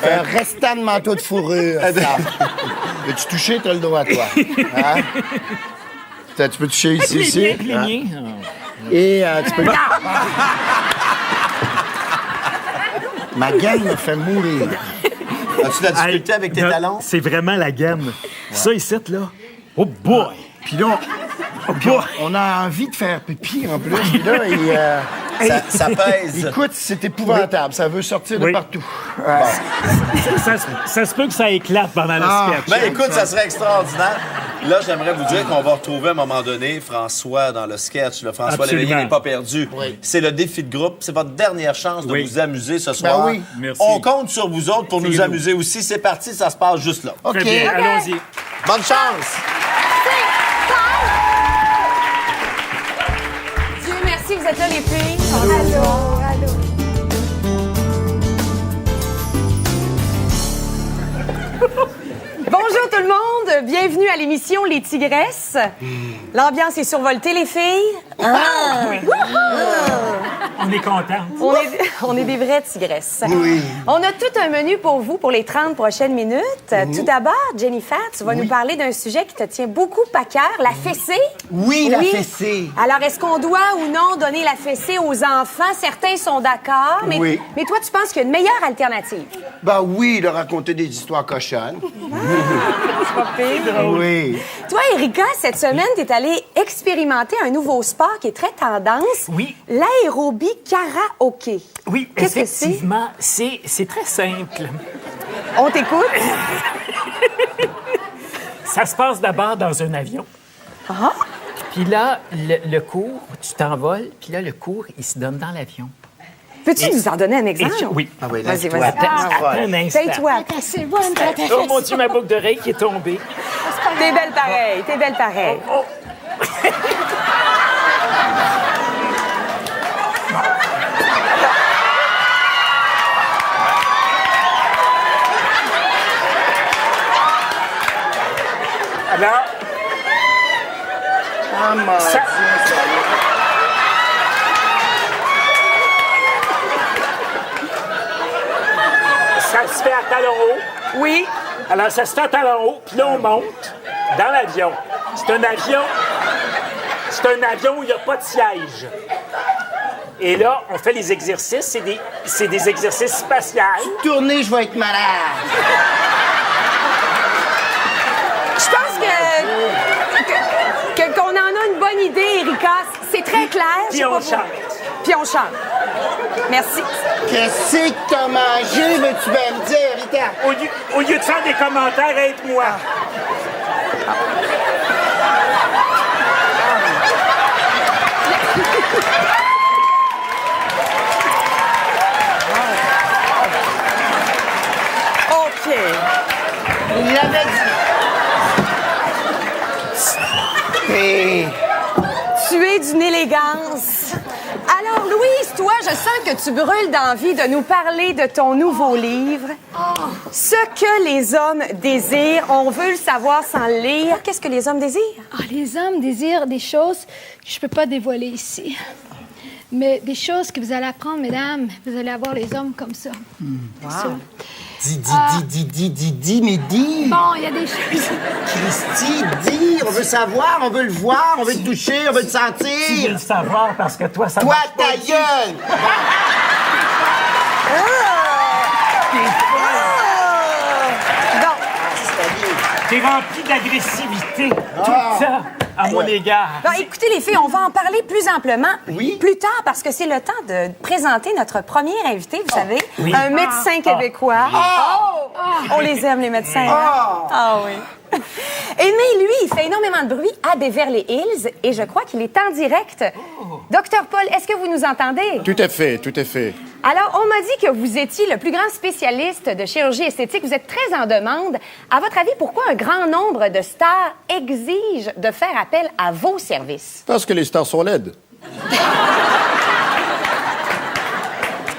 Un restant de manteau de fourrure. Veux-tu toucher? T'as le droit, toi. Hein? Tu peux toucher ici. Et tu peux... Ma gaine me fait mourir. As-tu de la difficulté avec tes talons? C'est vraiment la gamme. Ça, ici, là. Oh boy! Puis là, on a envie de faire pipi, en plus. Puis là, Ça pèse. écoute, c'est épouvantable. Ça veut sortir de partout. Ça se peut que ça éclate pendant le sketch. Ben écoute, ça serait extraordinaire. Là, j'aimerais vous dire qu'on va retrouver à un moment donné François dans le sketch. Là. François Léveillé n'est pas perdu. Oui. C'est le défi de groupe. C'est votre dernière chance de vous amuser ce soir. Ben oui. Merci. On compte sur vous autres pour nous amuser aussi. C'est parti, ça se passe juste là. OK. Très bien, allons-y. Bonne chance! Dieu merci, vous êtes là, les filles. Allô. Bonjour tout le monde, bienvenue à l'émission Les Tigresses. L'ambiance est survoltée, les filles. On est contents. On est des vraies tigresses. Oui. On a tout un menu pour vous pour les 30 prochaines minutes. Tout d'abord, Jennifer, tu vas nous parler d'un sujet qui te tient beaucoup à cœur, la fessée. Oui, la fessée. Alors, est-ce qu'on doit ou non donner la fessée aux enfants? Certains sont d'accord, mais toi, tu penses qu'il y a une meilleure alternative? Ben oui, de raconter des histoires cochonnes. C'est pas pire. Oui. Toi, Erika, cette semaine, t'es allée expérimenter un nouveau sport qui est très tendance. Oui. L'aérobie karaoké. Oui, Qu'est-ce que c'est? effectivement, c'est très simple. On t'écoute? Ça se passe d'abord dans un avion. Ah? Puis là, le cours, tu t'envoles, puis là, le cours, il se donne dans l'avion. Peux-tu nous en donner un exemple? Oui. Ah oui, Vas-y, lève-toi. vas-y. Attends un instant. Tais-toi. C'est bon, Oh mon Dieu, ma boucle d'oreille qui est tombée. T'es belle pareil, t'es belle pareil. Oh. Alors, Ah, mon ça, Dieu. ça se fait à talons hauts. Oui. Alors, ça se fait à talons hauts, puis là, on monte dans l'avion. C'est un avion où il n'y a pas de siège. Et là, on fait les exercices. C'est des exercices spatiaux. Tournez, je vais être malade. Je pense qu'on en a une bonne idée, Erika. C'est très clair. Je Puis sais on pas vous. chante. Puis on chante. Merci. Qu'est-ce que t'as mangé, veux-tu bien me dire, Rita? Au lieu de faire des commentaires, aide-moi. OK. Il l'avait dit. Hey. Tu es d'une élégance. Alors, Louise, toi, je sens que tu brûles d'envie de nous parler de ton nouveau livre. Ce que les hommes désirent. On veut le savoir sans le lire. Qu'est-ce que les hommes désirent? Ah, les hommes désirent des choses que je ne peux pas dévoiler ici. Mais des choses que vous allez apprendre, mesdames, vous allez avoir les hommes comme ça. Wow. Dis, mais dis. Bon, il y a des choses. Christy, dis. On veut savoir, on veut le voir, on veut le toucher, on veut le Tu veux sentir. le savoir parce que toi, ça Toi, marche pas. ta gueule. T'es rempli d'agressivité tout le temps à mon égard. Bon, écoutez, les filles, on va en parler plus amplement Oui. plus tard parce que c'est le temps de présenter notre premier invité, vous savez, Oui. un médecin québécois. On les aime, les médecins. hein? Ah oui. Aimé, lui, il fait énormément de bruit à Beverly Hills et je crois qu'il est en direct. Docteur Paul, est-ce que vous nous entendez? Tout à fait, tout à fait. Alors, on m'a dit que vous étiez le plus grand spécialiste de chirurgie esthétique. Vous êtes très en demande. À votre avis, pourquoi un grand nombre de stars exigent de faire appel à vos services? Parce que les stars sont laides.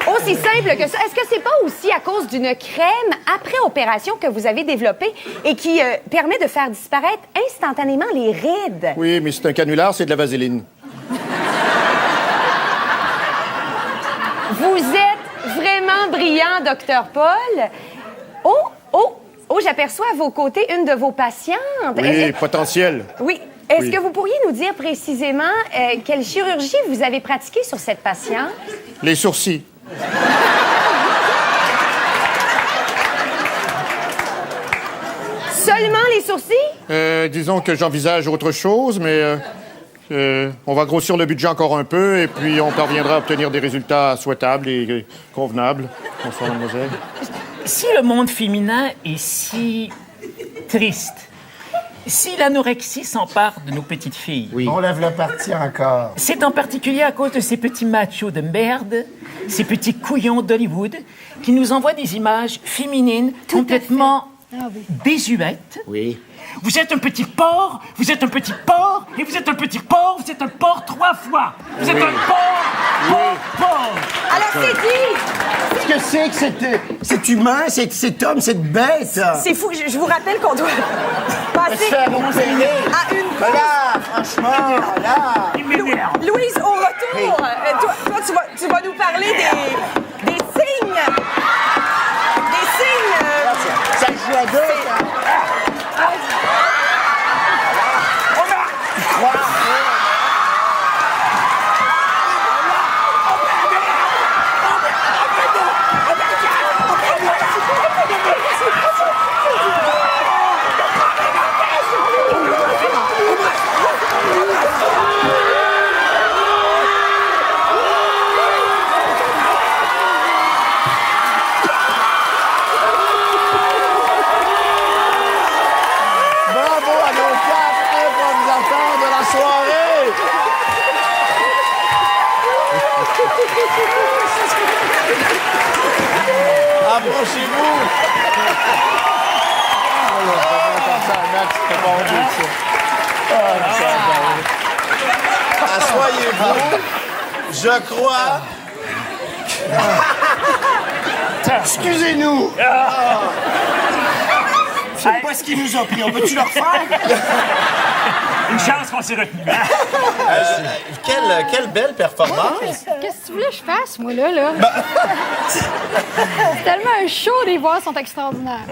Aussi simple que ça. Est-ce que c'est pas aussi à cause d'une crème après opération que vous avez développée et qui permet de faire disparaître instantanément les rides? Oui, mais c'est un canular, c'est de la vaseline. Vous êtes vraiment brillant, docteur Paul. Oh, j'aperçois à vos côtés une de vos patientes. Oui, potentiel. Oui. Est-ce Oui. que vous pourriez nous dire précisément quelle chirurgie vous avez pratiquée sur cette patiente? Les sourcils. Seulement les sourcils? Disons que j'envisage autre chose, mais on va grossir le budget encore un peu et puis on parviendra à obtenir des résultats souhaitables et convenables. Bonsoir, mademoiselle. Si le monde féminin est si triste, si l'anorexie s'empare de nos petites filles, On lève la partie encore. c'est en particulier à cause de ces petits machos de merde, ces petits couillons d'Hollywood, qui nous envoient des images féminines complètement désuètes. Oui. Vous êtes un petit porc, vous êtes un petit porc, et vous êtes un petit porc, vous êtes un porc 3 fois. Vous êtes un porc. Alors, c'est dit! Qu'est-ce que c'est humain, cet homme, cette bête? C'est fou, je vous rappelle qu'on doit passer à une pause. Là, franchement, là. Il m'énerve. Louise, au retour, toi, tu vas nous parler des signes. Des signes. Ça joue à deux, ça. Bravo à nos 4 improvisateurs de la soirée! Approchez-vous! Asseyez-vous. Je crois. Excusez-nous! C'est pas ce qu'il nous a pris. On peut-tu le refaire? Une chance qu'on s'est retenu. Quelle belle performance! Qu'est-ce que tu voulais que je fasse, moi, là? C'est tellement un show, les voix sont extraordinaires.